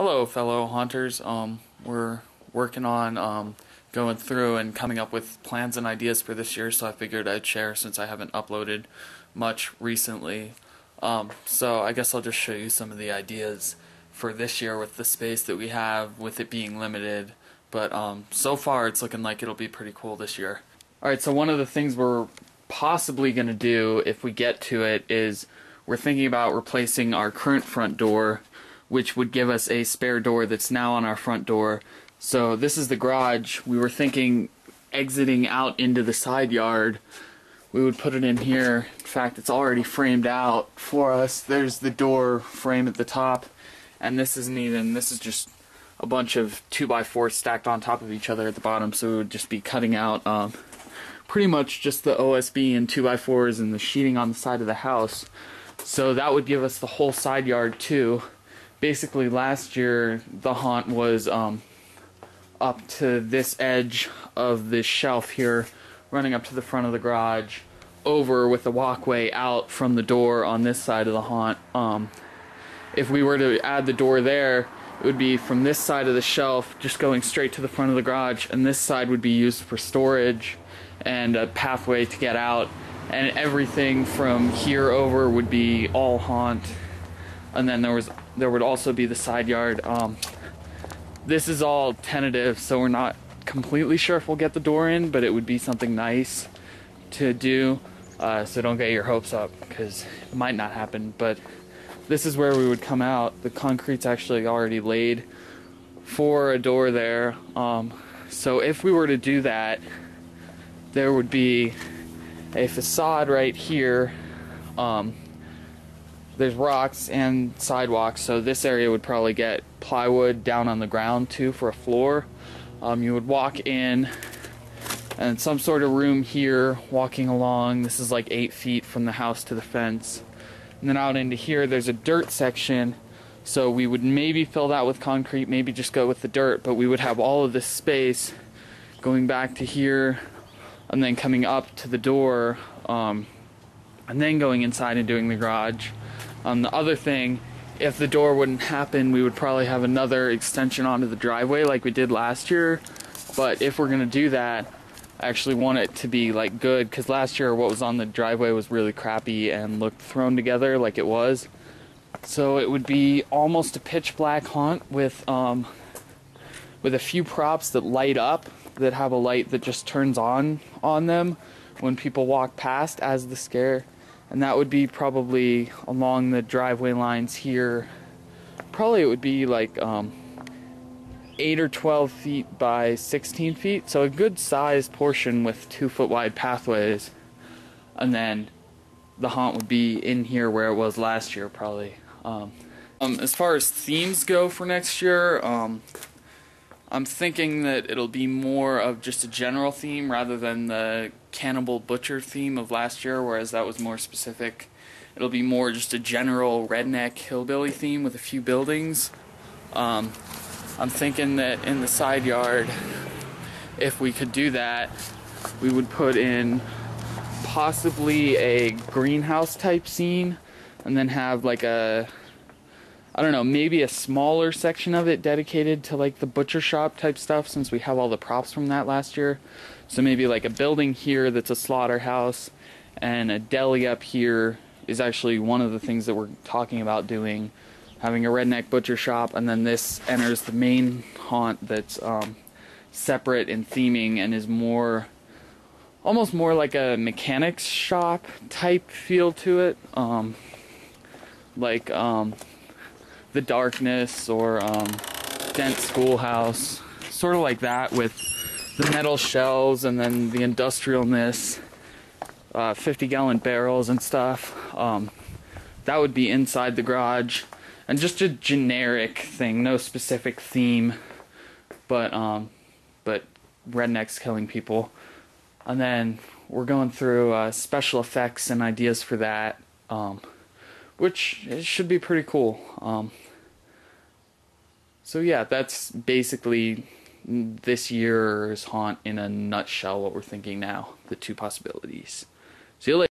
Hello, fellow haunters. We're working on going through and coming up with plans and ideas for this year, so I figured I'd share since I haven't uploaded much recently. So I guess I'll just show you some of the ideas for this year with the space that we have, with it being limited. But so far it's looking like it'll be pretty cool this year. Alright, so one of the things we're possibly going to do, if we get to it, is we're thinking about replacing our current front door, which would give us a spare door that's now on our front door. So this is the garage. We were thinking exiting out into the side yard, we would put it in here. In fact, it's already framed out for us. There's the door frame at the top, and this is just a bunch of 2x4s stacked on top of each other at the bottom, so we would just be cutting out pretty much just the OSB and 2x4s and the sheeting on the side of the house. So that would give us the whole side yard too. Basically, last year the haunt was up to this edge of this shelf here, running up to the front of the garage, over with the walkway out from the door on this side of the haunt. If we were to add the door there, it would be from this side of the shelf just going straight to the front of the garage, and this side would be used for storage and a pathway to get out, and everything from here over would be all haunt. And then there would also be the side yard. This is all tentative, so we're not completely sure if we'll get the door in, but it would be something nice to do. So don't get your hopes up, because it might not happen. But this is where we would come out. The concrete's actually already laid for a door there. So if we were to do that, there would be a facade right here. There's rocks and sidewalks, so this area would probably get plywood down on the ground too for a floor. You would walk in, and some sort of room here, walking along. This is like 8 feet from the house to the fence. And then out into here, there's a dirt section, so we would maybe fill that with concrete, maybe just go with the dirt, but we would have all of this space going back to here, and then coming up to the door, and then going inside and doing the garage. The other thing, if the door wouldn't happen, we would probably have another extension onto the driveway like we did last year. But if we're going to do that, I actually want it to be like good, because last year what was on the driveway was really crappy and looked thrown together like it was. So it would be almost a pitch black haunt with a few props that light up, that have a light that just turns on them when people walk past as the scare. And that would be probably along the driveway lines here. Probably it would be like 8 or 12 feet by 16 feet, so a good sized portion with 2-foot wide pathways. And then the haunt would be in here where it was last year, probably. As far as themes go for next year, I'm thinking that it'll be more of just a general theme rather than the cannibal butcher theme of last year, whereas that was more specific. It'll be more just a general redneck hillbilly theme with a few buildings. I'm thinking that in the side yard, if we could do that, we would put in possibly a greenhouse type scene, and then have like a, I don't know, maybe a smaller section of it dedicated to like the butcher shop type stuff, since we have all the props from that last year. So maybe like a building here that's a slaughterhouse, and a deli up here is actually one of the things that we're talking about doing, having a redneck butcher shop, and then this enters the main haunt that's separate in theming and is more, almost more like a mechanics shop type feel to it. Like The Darkness or Dent Schoolhouse, sort of like that, with the metal shelves and then the industrialness, 50-gallon barrels and stuff. That would be inside the garage, and just a generic thing, no specific theme, but rednecks killing people. And then we're going through special effects and ideas for that, which it should be pretty cool. So yeah, that's basically this year's haunt in a nutshell, what we're thinking now, the 2 possibilities. See you later.